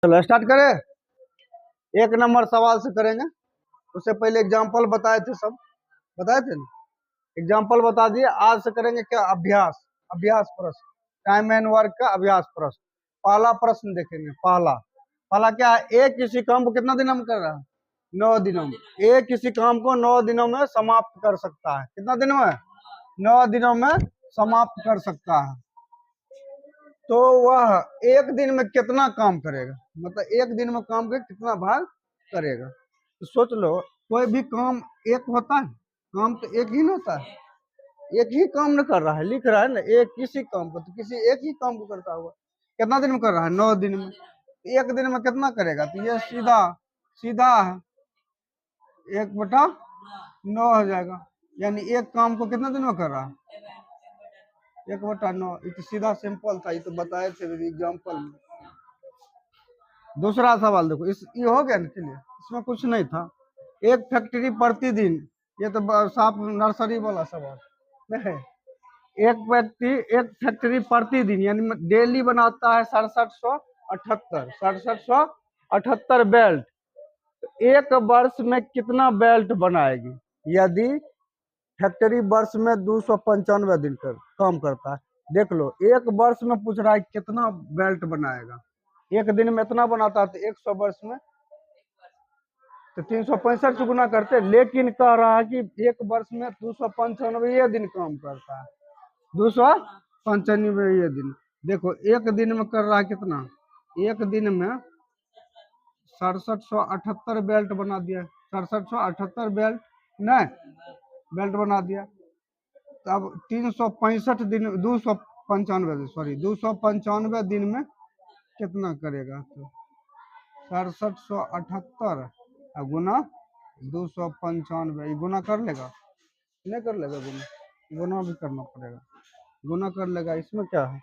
चलो स्टार्ट करें। एक नंबर सवाल से करेंगे। उससे पहले एग्जाम्पल बताए थे, सब बताए थे ना। एग्जाम्पल बता दिए। आज से करेंगे क्या, अभ्यास। अभ्यास प्रश्न, टाइम एंड वर्क का अभ्यास प्रश्न। पहला प्रश्न देखेंगे। पहला पहला क्या है, एक किसी काम को कितना दिनों में कर रहा है, 9 दिनों में। एक किसी काम को 9 दिनों में समाप्त कर सकता है। कितना दिनों में, 9 दिनों में समाप्त कर सकता है। तो वह एक दिन में कितना काम करेगा, मतलब एक दिन में काम के कितना भाग करेगा। तो सोच लो, कोई भी काम एक होता है, काम तो एक ही ना होता है। एक ही काम न कर रहा है, लिख रहा है ना एक किसी काम को, तो किसी एक ही काम को करता हुआ कितना दिन में कर रहा है, 9 दिन में। एक दिन में कितना करेगा, तो ये सीधा सीधा है, 1/9 हो जाएगा। यानी एक काम को कितना दिन में कर रहा है, 1/9। ये तो सीधा सिंपल था, ये तो बताए थे एग्जाम्पल में। दूसरा सवाल देखो, ये हो गया ना क्लियर, इसमें कुछ नहीं था। एक फैक्ट्री प्रतिदिन, ये तो साफ नर्सरी वाला सवाल नहीं। एक फैक्ट्री प्रतिदिन यानी डेली बनाता है 6778 बेल्ट। एक वर्ष में कितना बेल्ट बनाएगी, यदि फैक्ट्री वर्ष में 295 दिन काम करता है। देख लो, एक वर्ष में पूछ रहा है कितना बेल्ट बनाएगा। एक दिन में इतना बनाता है, तो 100 वर्ष में तो 365 से गुना करते। लेकिन कह रहा है कि एक वर्ष में 295 दिन काम करता है, 295 दिन। देखो एक दिन में कर रहा है कितना, एक दिन में 6778 बेल्ट बना दिया। 6778 बेल्ट नहीं, बेल्ट बना दिया। तब 365 दिन, 295 सॉरी 295 दिन में कितना करेगा, तो 6778 गुना 295, गुना कर लेगा, नहीं कर लेगा गुना, गुना भी करना पड़ेगा, गुना कर लेगा। इसमें क्या है,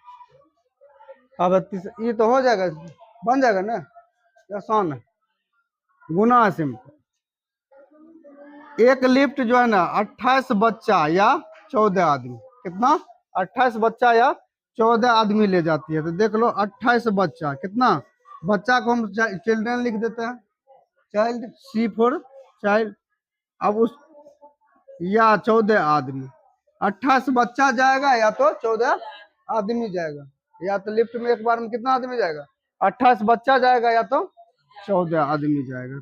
अब ये तो हो जाएगा, बन जाएगा ना, आसान है, गुना है सिंपल। एक लिफ्ट जो है ना 28 बच्चा या 14 आदमी, कितना, 28 बच्चा या 14 आदमी ले जाती है। तो देख लो 28 बच्चा, कितना बच्चा को हम चिल्ड्रन लिख देते हैं, चाइल्ड, सी फॉर चाइल्ड। अब उस या 14 आदमी, 28 बच्चा जाएगा या तो 14 आदमी जाएगा। या तो लिफ्ट में एक बार में कितना आदमी जाएगा, 28 बच्चा जाएगा या तो 14 आदमी जाएगा।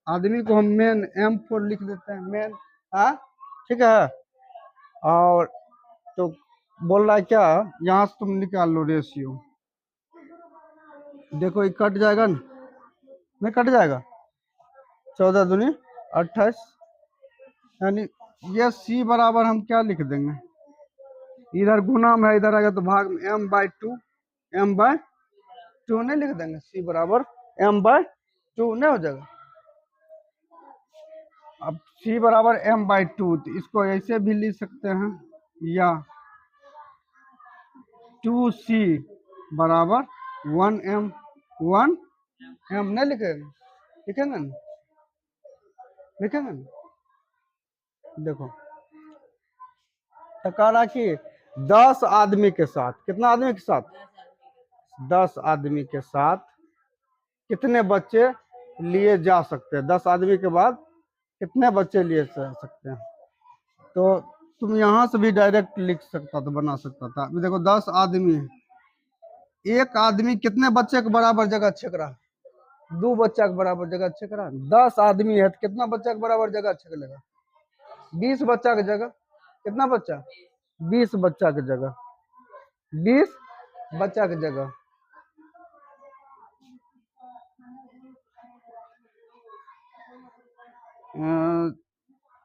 आदमी को हम मेन M4 लिख देते हैं, मेन। हाँ ठीक है। और तो बोल रहा है क्या, यहाँ से तुम निकाल लो रेशियो। देखो ये कट जाएगा ना, नहीं कट जाएगा, 14 दूनी 28, यानी ये C बराबर हम क्या लिख देंगे, इधर गुना में है, इधर आएगा तो भाग में, M/2, M/2 नहीं लिख देंगे, C बराबर M/2 नहीं हो जाएगा। अब C बराबर M/2, तो इसको ऐसे भी लिख सकते हैं, या 2C बराबर 1M, 1M नहीं लिखेंगे, लिखेंगे ना, लिखेंगे ना। देखो तो कह रहा कि 10 आदमी के साथ, कितना आदमी के साथ, 10 आदमी के साथ कितने बच्चे लिए जा सकते हैं, 10 आदमी के बाद कितने बच्चे लिए जा सकते हैं। तो तुम यहाँ से भी डायरेक्ट लिख सकता था, बना सकता था। अभी देखो 10 आदमी है, एक आदमी कितने बच्चे के बराबर जगह छेक रहा है, 2 बच्चा के बराबर जगह छेक रहा है। 10 आदमी है तो कितना बच्चा के बराबर जगह छेक लेगा, 20 बच्चा की जगह, कितना बच्चा, 20 बच्चा की जगह, 20 बच्चा की जगह। अ,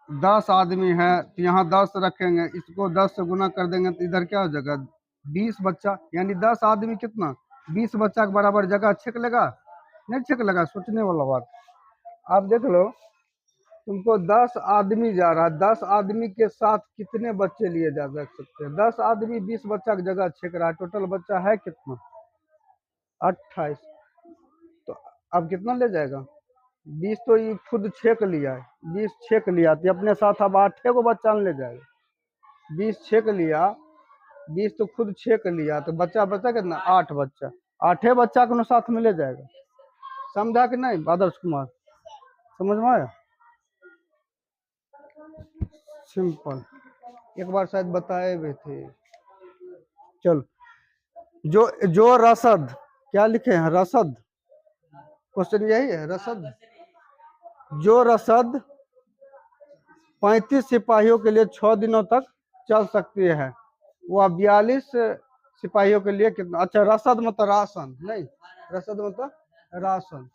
10 आदमी है तो यहाँ 10 रखेंगे, इसको 10 से गुना कर देंगे तो इधर क्या हो जाएगा, 20 बच्चा, यानी 10 आदमी कितना, 20 बच्चा के बराबर जगह छेक लेगा, नहीं छेक लेगा, सोचने वाला बात। आप देख लो, तुमको 10 आदमी जा रहा है, 10 आदमी के साथ कितने बच्चे लिए जा सकते हैं, 10 आदमी 20 बच्चा की जगह छेक रहा है, टोटल बच्चा है कितना, 28। तो अब कितना ले जाएगा, 20 तो ये खुद छेक लिया है, 20 छेक लिया तो अपने साथ अब 8 को बच्चा ले जाएगा। 20 छेक लिया, 20 तो खुद छेक लिया, तो बच्चा कितना, 8 बच्चा, 8 बच्चा को साथ में ले जाएगा। समझा कि नहीं आदर्श कुमार, समझ में आया? सिंपल, एक बार शायद बताए हुए थे। चल, जो जो रसद, क्या लिखे हैं रसद, क्वेश्चन यही है रसद। जो रसद 35 सिपाहियों के लिए 6 दिनों तक चल सकती है, वह 42 सिपाहियों के लिए कितना? अच्छा, रसद मतलब राशन नहीं, रसद मतलब राशन।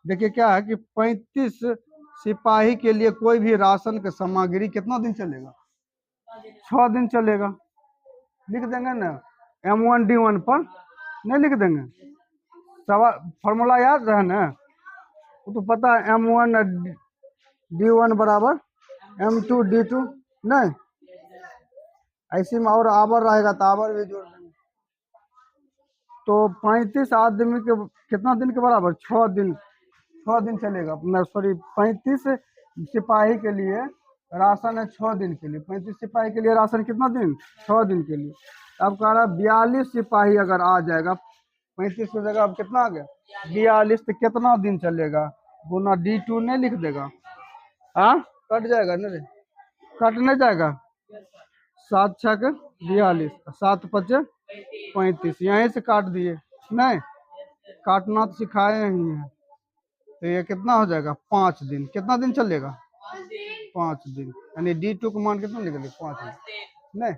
देखिए क्या है कि 35 सिपाही के लिए कोई भी राशन की सामग्री कितना दिन चलेगा? 6 दिन चलेगा। लिख देंगे ना M1D1 पर, नहीं लिख देंगे? सवाल फॉर्मूला याद है ना, वो तो पता है M1D1 बराबर M2D2, नहीं ऐसे में और आवर रहेगा तो आवर भी जोड़ देंगे। तो 35 आदमी के कितना दिन के बराबर? 6 दिन, 6 दिन चलेगा। सॉरी, 35 सिपाही के लिए राशन है 6 दिन के लिए। 35 सिपाही के लिए राशन कितना दिन? 6 दिन के लिए। अब कह रहा है 42 सिपाही अगर आ जाएगा, 35 की जगह अब कितना आ गया? 42, तो कितना दिन चलेगा? गुना D2 नहीं लिख देगा? हाँ, कट जाएगा ना रे, कट नहीं जाएगा। 7 छक 42, 7 पचे 35, यहीं से काट दिए, नहीं काटना तो सिखाए नहीं है। तो ये कितना हो जाएगा? 5 दिन। कितना दिन चलेगा? 5 दिन, यानी D2 का मान कितना निकले? 5 दिन, नहीं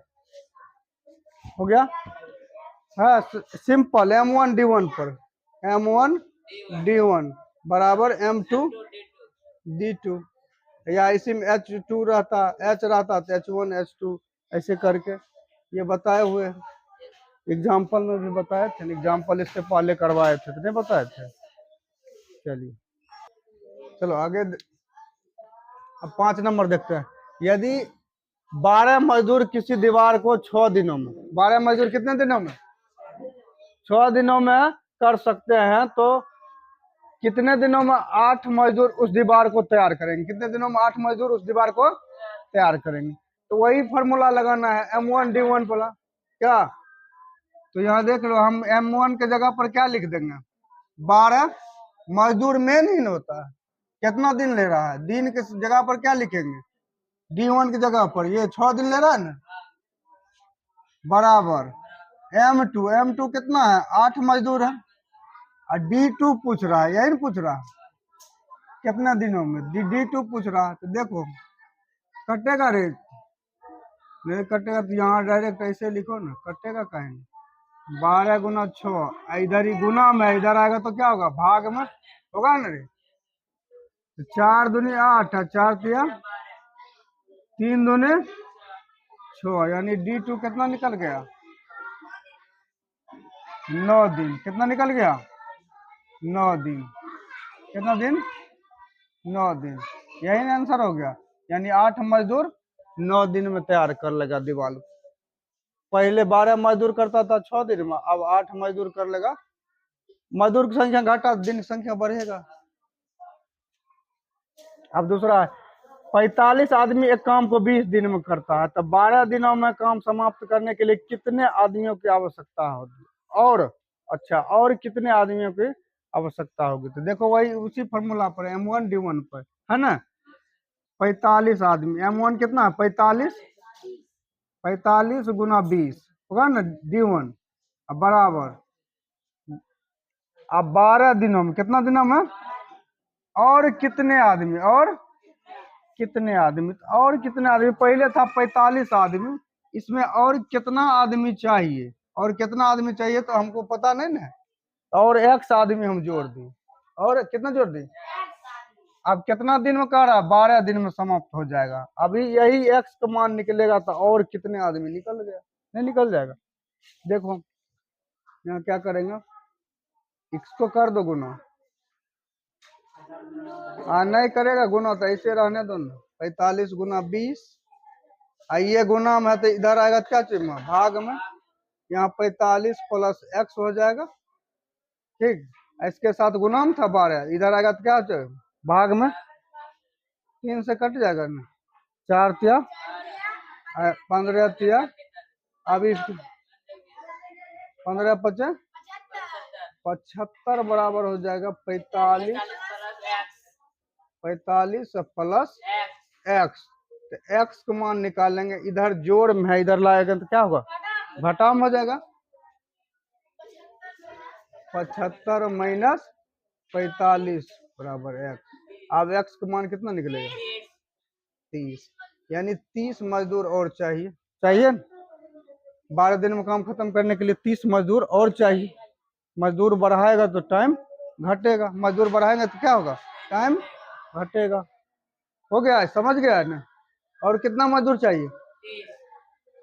हो गया? हाँ, सिंपल M1D1 पर M1D1 बराबर M2D2, या इसी में H2 रहता, H रहता तो H1 H2 ऐसे करके ये बताए हुए हैं। एग्जाम्पल में भी बताए थे, एग्जाम्पल इससे पहले करवाए थे तो नहीं बताए थे। चलिए चलो आगे। अब 5 नंबर देखते हैं। यदि 12 मजदूर किसी दीवार को 6 दिनों में, 12 मजदूर कितने दिनों में? 6 दिनों में कर सकते हैं, तो कितने दिनों में 8 मजदूर उस दीवार को तैयार करेंगे? कितने दिनों में 8 मजदूर उस दीवार को तैयार करेंगे? तो वही फॉर्मूला लगाना है M1D1 वाला। क्या? तो यहाँ देख लो, हम M1 के जगह पर क्या लिख देंगे? 12 मजदूर मेन ही होता है, कितना दिन ले रहा है? दिन के जगह पर क्या लिखेंगे? D1 की जगह पर ये 6 दिन ले रहा है ना, बराबर M2 कितना है? 8 मजदूर है, और D2 पूछ रहा है, यही ना पूछ रहा है कितना दिनों में? D2 पूछ रहा है। तो देखो कटेगा रे, नहीं कटेगा तो यहाँ डायरेक्ट ऐसे लिखो ना, कटेगा कहीं? 12 गुना 6, इधर ही गुना में, इधर आएगा तो क्या होगा? भाग में होगा ना रे। तो 4 दूनी 8, 4 तिया 3 दूनी 6, यानी D2 कितना निकल गया? 9 दिन। कितना निकल गया? 9 दिन। कितना दिन? 9 दिन। यही ना आंसर हो गया, यानी 8 मजदूर 9 दिन में तैयार कर लेगा दीवार। पहले 12 मजदूर करता था 6 दिन में, अब 8 मजदूर कर लेगा। मजदूर की संख्या घटा, दिन की संख्या बढ़ेगा। अब दूसरा है, 45 आदमी एक काम को 20 दिन में करता है, तो 12 दिनों में काम समाप्त करने के लिए कितने आदमियों की आवश्यकता होगी? और अच्छा, और कितने आदमियों की आवश्यकता होगी? तो देखो वही उसी फॉर्मूला पर M1D1 पर है ना, 45 आदमी, M1 कितना? 45, 45 गुना 20 होगा ना D1, बराबर अब 12 दिनों में, कितना दिनों में? और कितने आदमी? और कितने आदमी? और कितने आदमी? पहले था 45 आदमी, इसमें और कितना आदमी चाहिए? और कितना आदमी चाहिए तो हमको पता नहीं ना, और X आदमी हम जोड़ दें। और कितना जोड़ दें? अब कितना दिन में कह रहा है? 12 दिन में समाप्त हो जाएगा। अभी यही X का मान निकलेगा तो और कितने आदमी? निकल गया, नहीं निकल जाएगा? देखो यहाँ क्या करेंगे, X को कर दो गुना, नहीं करेगा गुना तो ऐसे रहने दो ना, 45 गुना 20, ये गुना में है तो इधर आएगा क्या चीज में? भाग में। यहाँ 45 प्लस X हो जाएगा, ठीक। इसके साथ गुना में था 12, इधर आएगा तो क्या हो जाएगा? भाग में। 3 से कट जाएगा ना, 4 तिया 15 तिया, अभी 15 पचे 75 बराबर हो जाएगा 45, 45 प्लस एक्स। तो एक्स का मान निकालेंगे, इधर जोड़ में है, इधर लाएगा तो क्या होगा, घटा में हो जाएगा। 75 माइनस 45 बराबर एक्स। अब एक्स का मान कितना निकलेगा, 30। यानी 30 मजदूर और चाहिए, चाहिए 12 दिन में काम खत्म करने के लिए 30 मजदूर और चाहिए। मजदूर बढ़ाएगा तो टाइम घटेगा, मजदूर बढ़ाएंगे तो क्या होगा, टाइम घटेगा। हो गया है, समझ गया है ना। और कितना मजदूर चाहिए,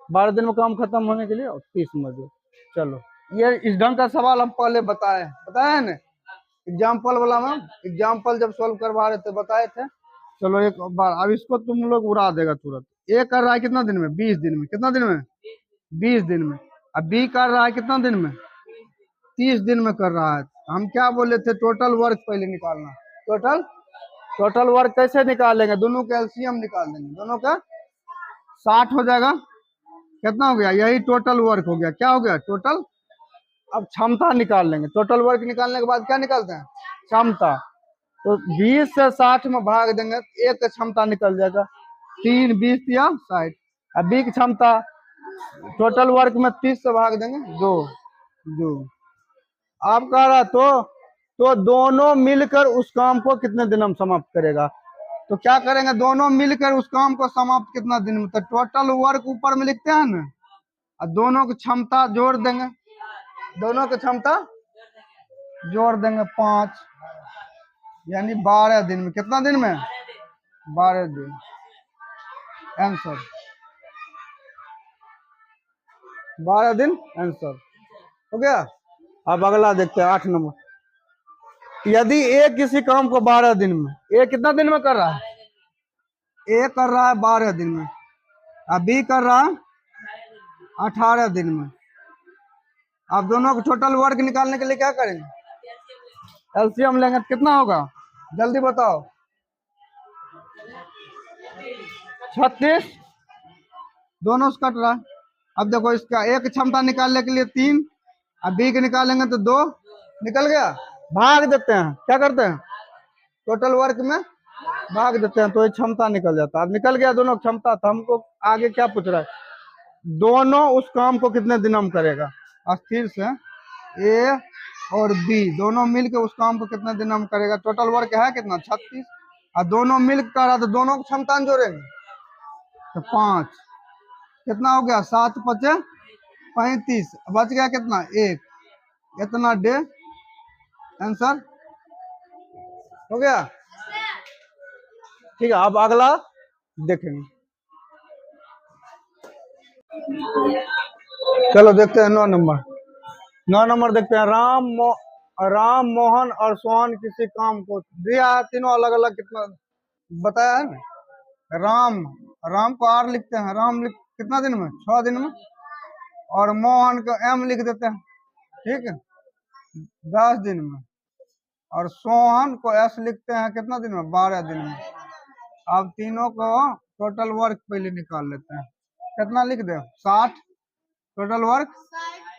12 दिन में काम खत्म होने के लिए, और 30 मजदूर। चलो ये इस ढंग का सवाल हम पहले बताए ना एग्जाम्पल वाला में, एग्जाम्पल जब सोल्व करवा रहे थे बताए थे। चलो एक बार अब इसको तुम लोग उड़ा देगा तुरंत। ए कर रहा है कितना दिन में, 20 दिन में। कितना दिन में, 20 दिन में। अब बी कर रहा है कितना दिन में, 30 दिन में कर रहा है। हम क्या बोले थे, टोटल वर्क पहले निकालना। टोटल वर्क कैसे निकालेंगे, दोनों का एलसीएम निकाल देंगे, दोनों का 60 हो जाएगा। कितना हो गया, यही टोटल वर्क हो गया। क्या हो गया टोटल। अब क्षमता निकाल लेंगे, टोटल वर्क निकालने के बाद क्या निकालते हैं, क्षमता। तो 20 से 60 में भाग देंगे, एक क्षमता निकल जाएगा, 3 20 या 60। अब बी की क्षमता टोटल वर्क में 30 से भाग देंगे, 2 2। आप कह रहा तो दोनों मिलकर उस काम को कितने दिन में समाप्त करेगा। तो क्या करेंगे, दोनों मिलकर उस काम को समाप्त कितना दिन में। तो टोटल वर्क ऊपर में लिखते हैं ना, और दोनों की क्षमता जोड़ देंगे, दोनों की क्षमता जोड़ देंगे 5, यानी 12 दिन में। कितना दिन में, 12 दिन। आंसर 12 दिन, आंसर हो गया। अब अगला देखते हैं 8 नंबर। यदि ए किसी काम को 12 दिन में, ए कितना दिन में कर रहा है, ए कर रहा है 12 दिन में, अब बी कर रहा है 18 दिन में। अब दोनों को टोटल वर्क निकालने के लिए क्या करेंगे, एलसीएम लेंगे। तो कितना होगा, जल्दी बताओ। 36, दोनों से कट रहा है। अब देखो इसका एक क्षमता निकालने के लिए 3, अब बी के निकालेंगे तो 2, निकल गया। भाग देते हैं, क्या करते हैं, टोटल वर्क में भाग देते हैं, तो ये क्षमता निकल जाता है। अब निकल गया दोनों क्षमता। तो हमको आगे क्या पूछ रहा है, दोनों उस काम को कितने दिनों में करेगा। अस्थिर से ए और बी दोनों मिलकर उस काम को कितने दिनों में करेगा। टोटल वर्क है कितना, 36, और दोनों मिलकर कर रहा, तो दोनों को क्षमता जोड़ेंगे तो 5। कितना हो गया, 7 5 35, बच गया कितना, 1। इतना डे, आंसर हो गया। ठीक है, अब अगला देखेंगे। चलो देखते हैं 9 नंबर। 9 नंबर देखते हैं। राम मोहन और सोहन किसी काम को दिया, तीनों अलग अलग कितना बताया है ना। राम को आर लिखते हैं, कितना दिन में, 6 दिन में। और मोहन को एम लिख देते हैं, ठीक है, 10 दिन में। और सोहन को एस लिखते हैं कितना दिन में, 12 दिन में। अब तीनों को टोटल वर्क पहले निकाल लेते हैं। कितना लिख दे, 60 टोटल वर्क।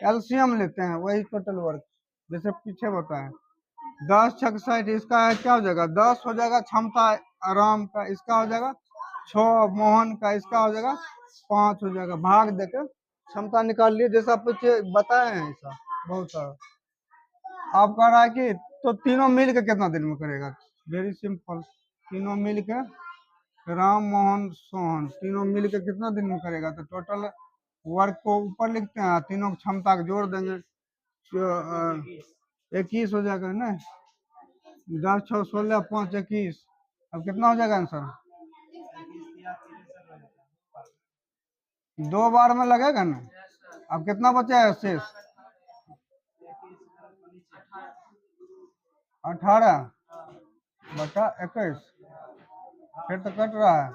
एलसीएम लेते हैं, वही टोटल वर्क जैसे पीछे बताए। 10 6 60, इसका है क्या हो जाएगा, 10 हो जाएगा क्षमता आराम का, इसका हो जाएगा 6 मोहन का, इसका हो जाएगा 5 हो जाएगा। भाग देकर क्षमता निकाल लिए, जैसा पीछे बताए हैं ऐसा बहुत सारा। आप कह रहा है कि तो तीनों मिल के कितना दिन में करेगा, वेरी सिंपल। तीनों मिल के, राम मोहन सोहन तीनों मिल के कितना दिन में करेगा। तो टोटल वर्क को ऊपर लिखते हैं, तीनों की क्षमता को जोड़ देंगे, 21 हो जाएगा ना। 10 6 16 5 21। अब कितना हो जाएगा आंसर, 2 बार में लगेगा ना। अब कितना बचा है शेष, 18 बटा 21। फिर तो कट रहा है,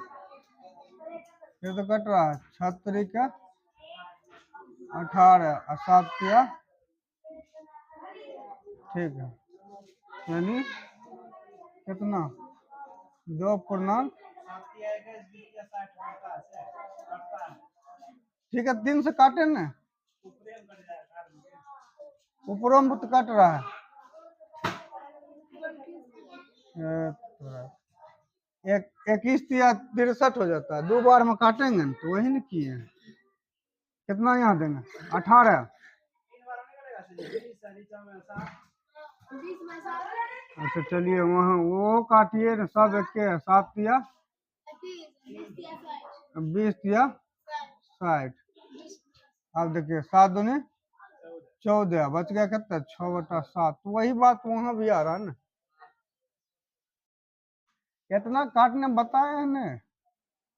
36 का 18 और 7 किया, ठीक है। यानी कितना, 2 पूर्णांक, ठीक है, 3 से काटे ना, ऊपरों में तो कट रहा है। एक 21 या 63 हो जाता है, 2 बार में काटेंगे न, तो वही न किए हैं। कितना यहाँ देंगे? 18। अच्छा चलिए, वहाँ वो काटिए न, सब एक के 7 या 20 या 60। अब देखिए 7 दूनी 14, बच गया कितना? 6/7। तो वही बात वहां भी आ रहा है ना। कितना काटने बताए हैं ना,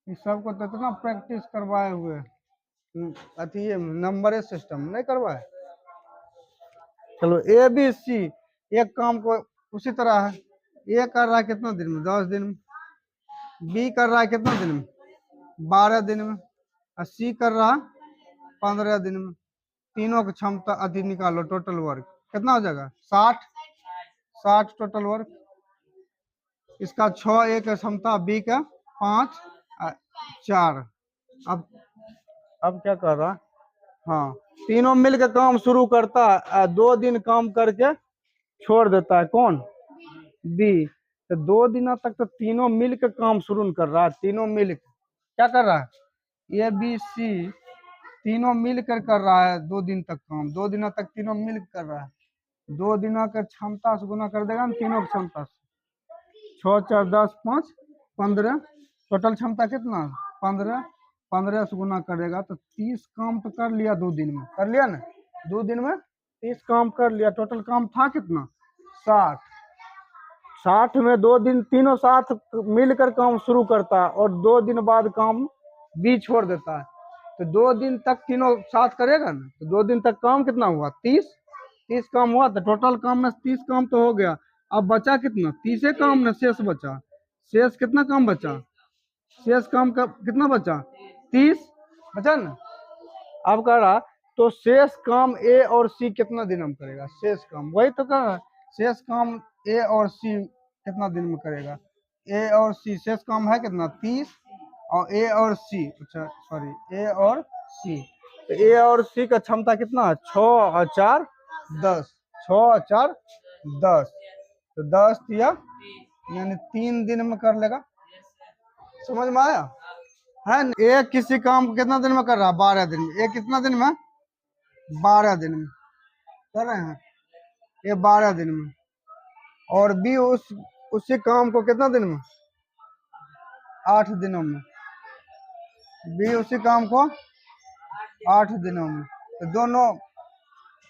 इस सबको तो इतना प्रैक्टिस करवाए हुए। अथी ये नंबर सिस्टम नहीं करवाए। चलो ए बी सी एक काम को उसी तरह है। ए कर रहा है कितना दिन में? 10 दिन में। बी कर रहा है कितना दिन में? 12 दिन में। और सी कर रहा है 15 दिन में। तीनों की क्षमता अति निकालो, टोटल वर्क कितना हो जाएगा? 60 टोटल वर्क। इसका 6 एक क्षमता, बी का 5 4। अब क्या कर रहा? हाँ, तीनों मिलकर काम शुरू करता है, 2 दिन काम करके छोड़ देता है। कौन? बी। तो 2 दिन तक तो तीनों मिलकर काम शुरू कर रहा है। तीनों मिल क्या कर रहा है? ए बी सी तीनों मिलकर कर रहा है 2 दिन तक काम। 2 दिन तक तीनों मिल कर रहा है। 2 दिन का क्षमता से गुना कर देगा ना, तीनों की क्षमता से। 6 4 10 5 15। टोटल क्षमता कितना? 15। 15 से गुना करेगा तो 30 काम तो कर लिया 2 दिन में। कर लिया ना? 2 दिन में 30 काम कर लिया। टोटल काम था कितना? 60। 60 में 2 दिन तीनों साथ मिलकर काम शुरू करता है, और 2 दिन बाद काम भी छोड़ देता है। तो 2 दिन तक तीनों साथ करेगा ना, तो 2 दिन तक काम कितना हुआ? 30 काम हुआ। तो टोटल काम में 30 काम तो हो गया। अब बचा कितना? 30 काम में शेष बचा। शेष कितना काम बचा? शेष काम का कितना बचा? 30 बचा ना। अब कह रहा तो शेष काम ए और सी कितना दिन में करेगा? शेष काम वही तो कह रहा है। शेष काम ए और सी कितना दिन में करेगा? ए और सी शेष काम है कितना? 30। और ए और सी, अच्छा सॉरी, ए और सी, तो ए और सी का क्षमता कितना है? 6 और 4 10। 6 और 4 10। तो 10 या यानी 3 दिन में कर लेगा। समझ में आया है न? एक किसी काम को कितना दिन में कर रहा है? 12 दिन में। एक कितना दिन में? 12 दिन में कर रहे हैं। ये 12 दिन में। और बी उसी काम को कितना दिन में? 8 दिनों में। बी उसी काम को 8 दिनों में। तो दोनों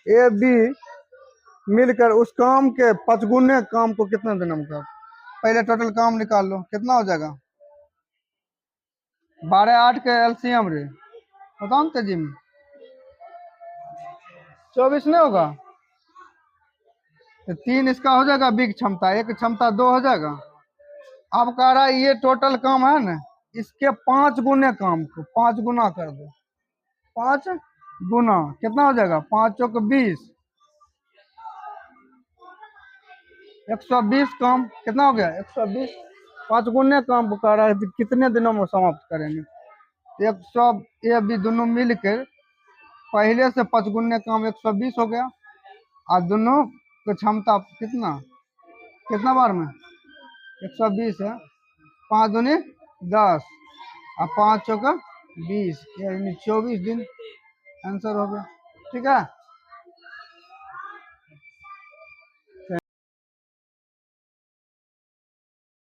ए बी मिलकर उस काम के 5 गुने काम को कितना दिनों में कर? पहले टोटल काम निकाल लो, कितना हो जाएगा? 12 8 के एलसीएम रे, बताओ ना तेजी में। 24 नहीं होगा? तो 3 इसका हो जाएगा बी की क्षमता, एक क्षमता 2 हो जाएगा। अब कह रहा है ये टोटल काम है ना, इसके 5 गुने काम को 5 गुना कर दो। 5 गुना कितना हो जाएगा? 5 चौक 20, 120 काम कितना हो गया? 120। 5 गुने काम को कह रहा है तो कितने दिनों में समाप्त करेंगे? 100 ए बी दोनों मिलकर पहले से 5 गुने काम 120 हो गया। और दोनों की क्षमता कितना कितना बार में? 120 है। 5 दूनी 10 और 5 चौका 20, यानी 24 दिन आंसर हो गया। ठीक है।